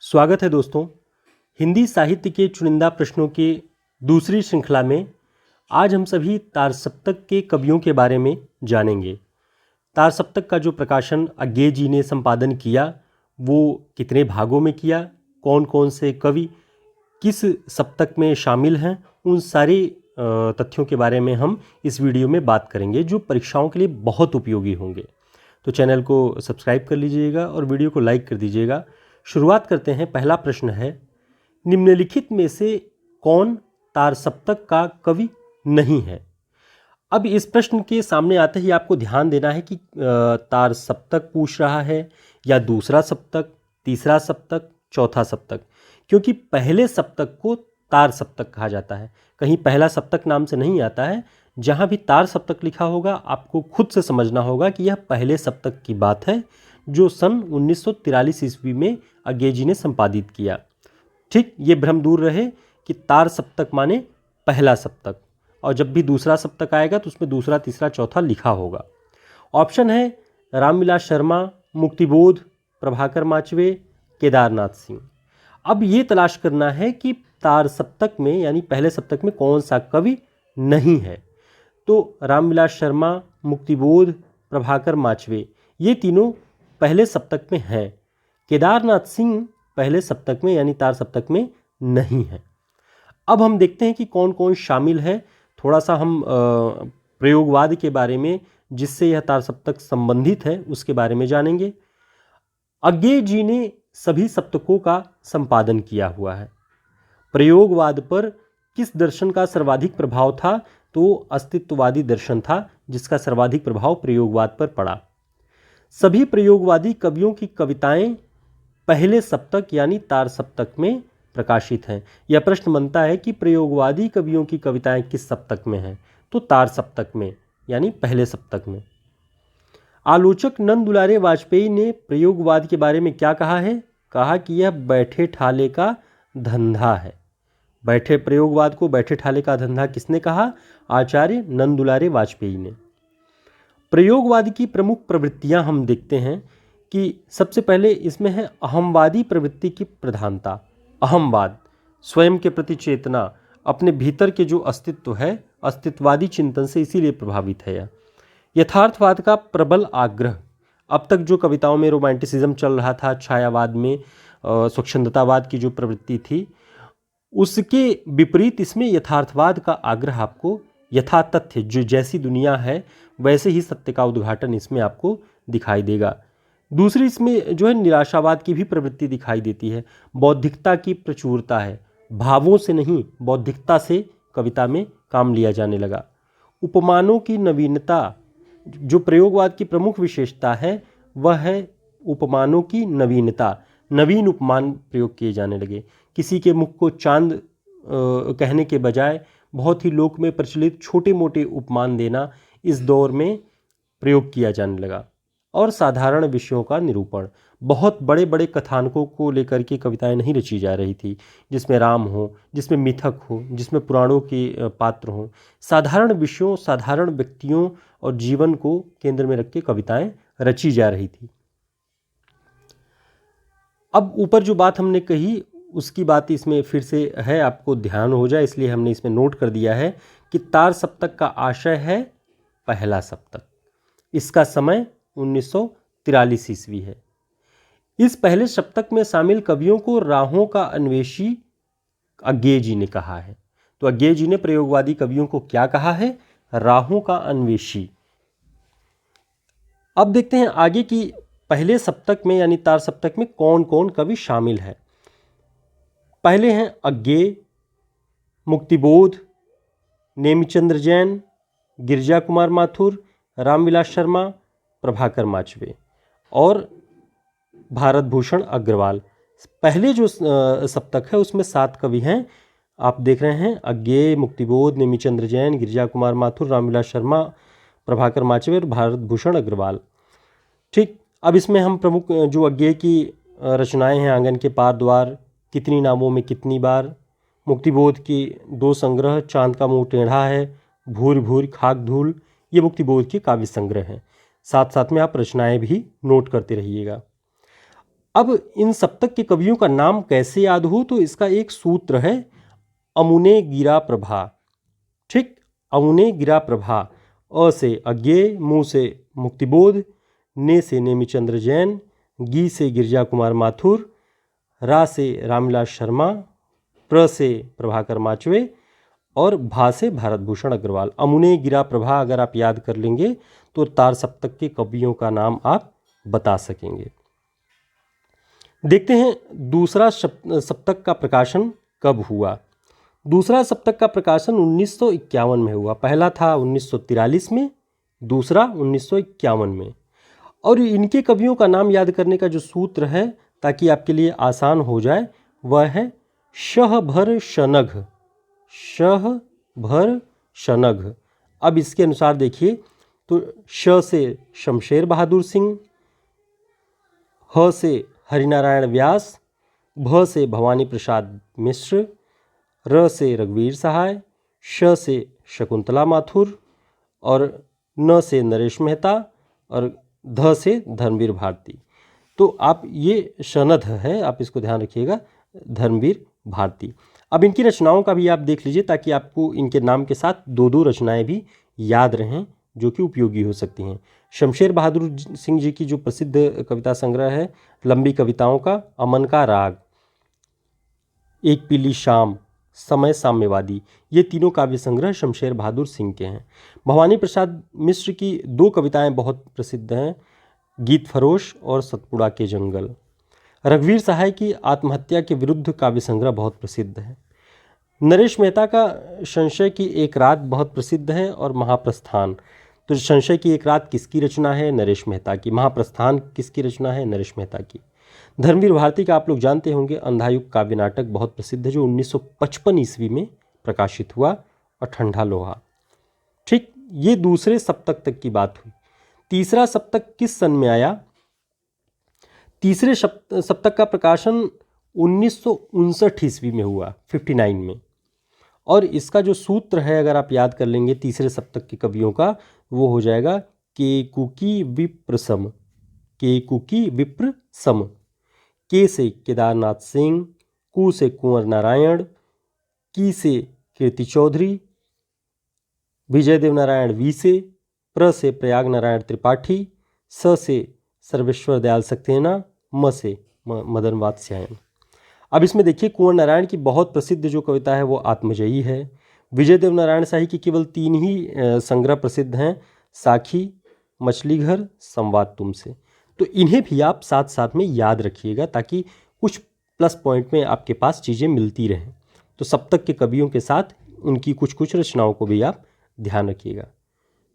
स्वागत है दोस्तों। हिंदी साहित्य के चुनिंदा प्रश्नों की दूसरी श्रृंखला में आज हम सभी तार सप्तक के कवियों के बारे में जानेंगे। तार सप्तक का जो प्रकाशन अज्ञे जी ने संपादन किया वो कितने भागों में किया, कौन कौन से कवि किस सप्तक में शामिल हैं, उन सारे तथ्यों के बारे में हम इस वीडियो में बात करेंगे जो परीक्षाओं के लिए बहुत उपयोगी होंगे। तो चैनल को सब्सक्राइब कर लीजिएगा और वीडियो को लाइक कर दीजिएगा। शुरुआत करते हैं। पहला प्रश्न है, निम्नलिखित में से कौन तार सप्तक का कवि नहीं है? अब इस प्रश्न के सामने आते ही आपको ध्यान देना है कि तार सप्तक पूछ रहा है या दूसरा सप्तक, तीसरा सप्तक, चौथा सप्तक, क्योंकि पहले सप्तक को तार सप्तक कहा जाता है। कहीं पहला सप्तक नाम से नहीं आता है। जहाँ भी तार सप्तक लिखा होगा आपको खुद से समझना होगा कि यह पहले सप्तक की बात है जो सन 1943 ईस्वी में अज्ञे जी ने संपादित किया। ठीक, ये भ्रम दूर रहे कि तार सप्तक माने पहला सप्तक, और जब भी दूसरा सप्तक आएगा तो उसमें दूसरा, तीसरा, चौथा लिखा होगा। ऑप्शन है रामविलास शर्मा, मुक्तिबोध, प्रभाकर माचवे, केदारनाथ सिंह। अब ये तलाश करना है कि तार सप्तक में यानी पहले सप्तक में कौन सा कवि नहीं है। तो रामविलास शर्मा, मुक्तिबोध, प्रभाकर माचवे ये तीनों पहले सप्तक में हैं। केदारनाथ सिंह पहले सप्तक में यानी तार सप्तक में नहीं है। अब हम देखते हैं कि कौन कौन शामिल है। थोड़ा सा हम प्रयोगवाद के बारे में, जिससे यह तार सप्तक संबंधित है, उसके बारे में जानेंगे। अज्ञे जी ने सभी सप्तकों का संपादन किया हुआ है। प्रयोगवाद पर किस दर्शन का सर्वाधिक प्रभाव था? तो अस्तित्ववादी दर्शन था जिसका सर्वाधिक प्रभाव प्रयोगवाद पर पड़ा। सभी प्रयोगवादी कवियों की कविताएं पहले सप्तक यानी तार सप्तक में प्रकाशित हैं। यह प्रश्न बनता है कि प्रयोगवादी कवियों की कविताएं किस सप्तक में हैं? तो तार सप्तक में यानी पहले सप्तक में। आलोचक नंद दुलारे वाजपेयी ने प्रयोगवाद के बारे में क्या कहा है? कहा कि यह बैठे ठाले का धंधा है। बैठे प्रयोगवाद को बैठे ठाले का धंधा किसने कहा? आचार्य नंद दुलारे वाजपेयी ने। प्रयोगवाद की प्रमुख प्रवृत्तियां हम देखते हैं कि सबसे पहले इसमें है अहमवादी प्रवृत्ति की प्रधानता। अहमवाद, स्वयं के प्रति चेतना, अपने भीतर के जो अस्तित्व है, अस्तित्ववादी चिंतन से इसीलिए प्रभावित है। यथार्थवाद का प्रबल आग्रह। अब तक जो कविताओं में रोमांटिसिज्म चल रहा था, छायावाद में स्वच्छंदतावाद की जो प्रवृत्ति थी, उसके विपरीत इसमें यथार्थवाद का आग्रह आपको यथा तथ्य, जो जैसी दुनिया है वैसे ही सत्य का उद्घाटन इसमें आपको दिखाई देगा। दूसरी इसमें जो है निराशावाद की भी प्रवृत्ति दिखाई देती है। बौद्धिकता की प्रचुरता है। भावों से नहीं, बौद्धिकता से कविता में काम लिया जाने लगा। उपमानों की नवीनता, जो प्रयोगवाद की प्रमुख विशेषता है वह है उपमानों की नवीनता। नवीन उपमान प्रयोग किए जाने लगे। किसी के मुख को चांद कहने के बजाय बहुत ही लोक में प्रचलित छोटे मोटे उपमान देना इस दौर में प्रयोग किया जाने लगा। और साधारण विषयों का निरूपण, बहुत बड़े बड़े कथानकों को लेकर के कविताएं नहीं रची जा रही थी, जिसमें राम हो, जिसमें मिथक हो, जिसमें पुराणों के पात्र हों। साधारण विषयों, साधारण व्यक्तियों और जीवन को केंद्र में रख के कविताएं रची जा रही थी। अब ऊपर जो बात हमने कही उसकी बात इसमें फिर से है, आपको ध्यान हो जाए इसलिए हमने इसमें नोट कर दिया है कि तार सप्तक का आशय है पहला सप्तक। इसका समय 1943 ईस्वी है। इस पहले सप्तक में शामिल कवियों को राहों का अन्वेषी अज्ञे जी ने कहा है। तो अज्ञे जी ने प्रयोगवादी कवियों को क्या कहा है? राहों का अन्वेषी। अब देखते हैं आगे कि पहले सप्तक में यानी तार सप्तक में कौन कौन कवि शामिल है। पहले हैं अज्ञे, मुक्तिबोध, नेमिचंद्र जैन, गिरिजा कुमार माथुर, रामविलास शर्मा, प्रभाकर माचवे और भारत भूषण अग्रवाल। पहले जो सप्तक है उसमें 7 कवि हैं। आप देख रहे हैं अज्ञे, मुक्तिबोध, नेमिचंद्र जैन, गिरिजा कुमार माथुर, रामविलास शर्मा, प्रभाकर माचवे और भारत भूषण अग्रवाल। ठीक, अब इसमें हम प्रमुख जो अज्ञे की रचनाएं हैं, आंगन के पार द्वार, कितनी नामों में कितनी बार, मुक्तिबोध की 2 संग्रह, चांद का मुंह टेढ़ा है, भूर भूर खाक धूल, ये मुक्तिबोध के काव्य संग्रह हैं। साथ साथ में आप रचनाएं भी नोट करते रहिएगा। अब इन सप्तक के कवियों का नाम कैसे याद हो, तो इसका एक सूत्र है अमुने गिरा प्रभा। ठीक, अमुने गिरा प्रभा। अ से अज्ञेय, मु से मुक्तिबोध, ने से नेमिचंद्र जैन, गी से गिरजा कुमार माथुर, रा से रामविलास शर्मा, प्र से प्रभाकर माचवे और भा से भारत भूषण अग्रवाल। अमुने गिरा प्रभा अगर आप याद कर लेंगे तो तार सप्तक के कवियों का नाम आप बता सकेंगे। देखते हैं दूसरा सप्तक का प्रकाशन कब हुआ। दूसरा सप्तक का प्रकाशन 1951 में हुआ। पहला था 1943 में, दूसरा 1951 में। और इनके कवियों का नाम याद करने का जो सूत्र है, ताकि आपके लिए आसान हो जाए, वह है शह भर शनघ। शह भर शनघ। अब इसके अनुसार देखिए तो श से शमशेर बहादुर सिंह, ह से हरिनारायण व्यास, भ से भवानी प्रसाद मिश्र, र से रघुवीर सहाय, श से शकुंतला माथुर और न से नरेश मेहता और ध से धर्मवीर भारती। तो आप ये शनध है, आप इसको ध्यान रखिएगा, धर्मवीर भारती। अब इनकी रचनाओं का भी आप देख लीजिए ताकि आपको इनके नाम के साथ दो दो रचनाएं भी याद रहें जो कि उपयोगी हो सकती हैं। शमशेर बहादुर सिंह जी की जो प्रसिद्ध कविता संग्रह है लंबी कविताओं का, अमन का राग, एक पीली शाम, समय साम्यवादी, ये तीनों काव्य संग्रह शमशेर बहादुर सिंह के हैं। भवानी प्रसाद मिश्र की दो कविताएं बहुत प्रसिद्ध हैं, गीत फरोश और सतपुड़ा के जंगल। रघुवीर सहाय की आत्महत्या के विरुद्ध काव्य संग्रह बहुत प्रसिद्ध है। नरेश मेहता का संशय की एक रात बहुत प्रसिद्ध है और महाप्रस्थान। तो संशय की एक रात किसकी रचना है? नरेश मेहता की। महाप्रस्थान किसकी रचना है? नरेश मेहता की। धर्मवीर भारती का आप लोग जानते होंगे अंधायुग काव्य नाटक बहुत प्रसिद्ध है जो 1955 ईस्वी में प्रकाशित हुआ, और ठंडा लोहा। ठीक, ये दूसरे सप्तक तक की बात हुई। तीसरा सप्तक किस सन में आया? तीसरे सप्तक का प्रकाशन 1959 ईस्वी में हुआ, 59 में। और इसका जो सूत्र है अगर आप याद कर लेंगे तीसरे सप्तक के कवियों का, वो हो जाएगा केकुकी विप्र सम। केकुकी विप्र सम। के से केदारनाथ सिंह, कु से कुंवर नारायण, की से कीर्ति चौधरी, विजय देव नारायण वी से, प्र से प्रयाग नारायण त्रिपाठी, स से सर्वेश्वर दयाल सक्सेना, म से मदन वात्स्यायन। अब इसमें देखिए कुंवर नारायण की बहुत प्रसिद्ध जो कविता है वो आत्मजयी है। विजय देव नारायण शाही की केवल 3 ही संग्रह प्रसिद्ध हैं, साखी, मछली घर, संवाद तुमसे। तो इन्हें भी आप साथ साथ में याद रखिएगा ताकि कुछ प्लस पॉइंट में आपके पास चीज़ें मिलती रहें। तो सप्तक के कवियों के साथ उनकी कुछ कुछ रचनाओं को भी आप ध्यान रखिएगा।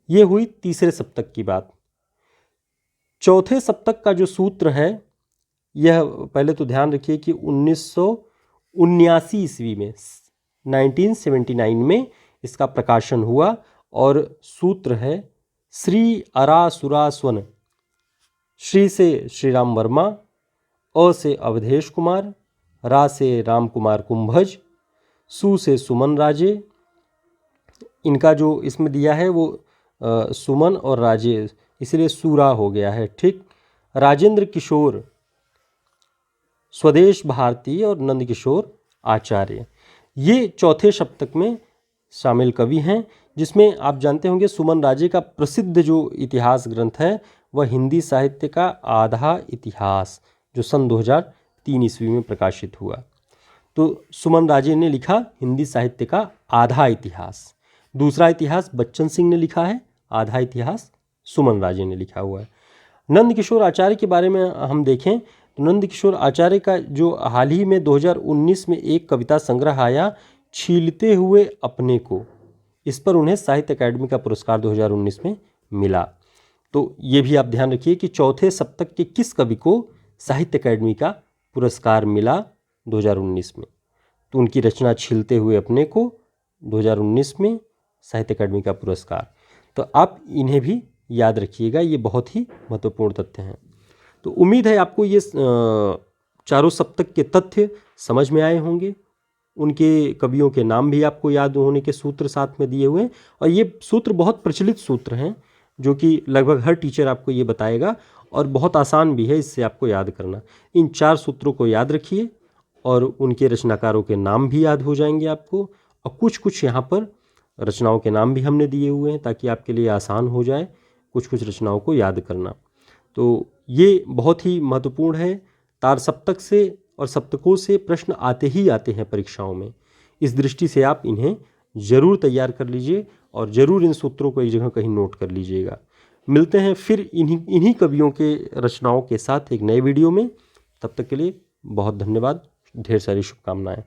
ये हुई तीसरे सप्तक की बात। चौथे सप्तक का जो सूत्र है, यह पहले तो ध्यान रखिए कि 1979 ईस्वी में 1979 में इसका प्रकाशन हुआ, और सूत्र है श्री अरा सुरा स्वन। श्री से श्रीराम वर्मा, अ से अवधेश कुमार, रा से राम कुमार कुंभज, सु से सुमन राजे। इनका जो इसमें दिया है वो सुमन और राजे, इसलिए सूरा हो गया है। ठीक, राजेंद्र किशोर, स्वदेश भारती और नंद किशोर आचार्य, ये चौथे सप्तक में शामिल कवि हैं, जिसमें आप जानते होंगे सुमन राजे का प्रसिद्ध जो इतिहास ग्रंथ है वह हिंदी साहित्य का आधा इतिहास, जो सन 2003 ईस्वी में प्रकाशित हुआ। तो सुमन राजे ने लिखा हिंदी साहित्य का आधा इतिहास। दूसरा इतिहास बच्चन सिंह ने लिखा है, आधा इतिहास सुमन राजे ने लिखा हुआ है। नंद किशोर आचार्य के बारे में हम देखें तो नंद किशोर आचार्य का जो हाल ही में 2019 में एक कविता संग्रह आया, छीलते हुए अपने को, इस पर उन्हें साहित्य अकादमी का पुरस्कार 2019 में मिला। तो ये भी आप ध्यान रखिए कि चौथे सप्तक के किस कवि को साहित्य अकादमी का पुरस्कार मिला 2019 में। तो उनकी रचना छीलते हुए अपने को 2019 में साहित्य अकादमी का पुरस्कार। तो आप इन्हें भी याद रखिएगा, ये बहुत ही महत्वपूर्ण तथ्य हैं। तो उम्मीद है आपको ये चारों सप्तक के तथ्य समझ में आए होंगे। उनके कवियों के नाम भी आपको याद होने के सूत्र साथ में दिए हुए हैं, और ये सूत्र बहुत प्रचलित सूत्र हैं जो कि लगभग हर टीचर आपको ये बताएगा। और बहुत आसान भी है इससे आपको याद करना। इन 4 सूत्रों को याद रखिए और उनके रचनाकारों के नाम भी याद हो जाएंगे आपको, और कुछ कुछ यहाँ पर रचनाओं के नाम भी हमने दिए हुए हैं ताकि आपके लिए आसान हो जाए कुछ कुछ रचनाओं को याद करना। तो ये बहुत ही महत्वपूर्ण है। तार सप्तक से और सप्तकों से प्रश्न आते ही आते हैं परीक्षाओं में। इस दृष्टि से आप इन्हें ज़रूर तैयार कर लीजिए और ज़रूर इन सूत्रों को एक जगह कहीं नोट कर लीजिएगा। मिलते हैं फिर इन्हीं कवियों के रचनाओं के साथ एक नए वीडियो में। तब तक के लिए बहुत धन्यवाद, ढेर सारी शुभकामनाएं।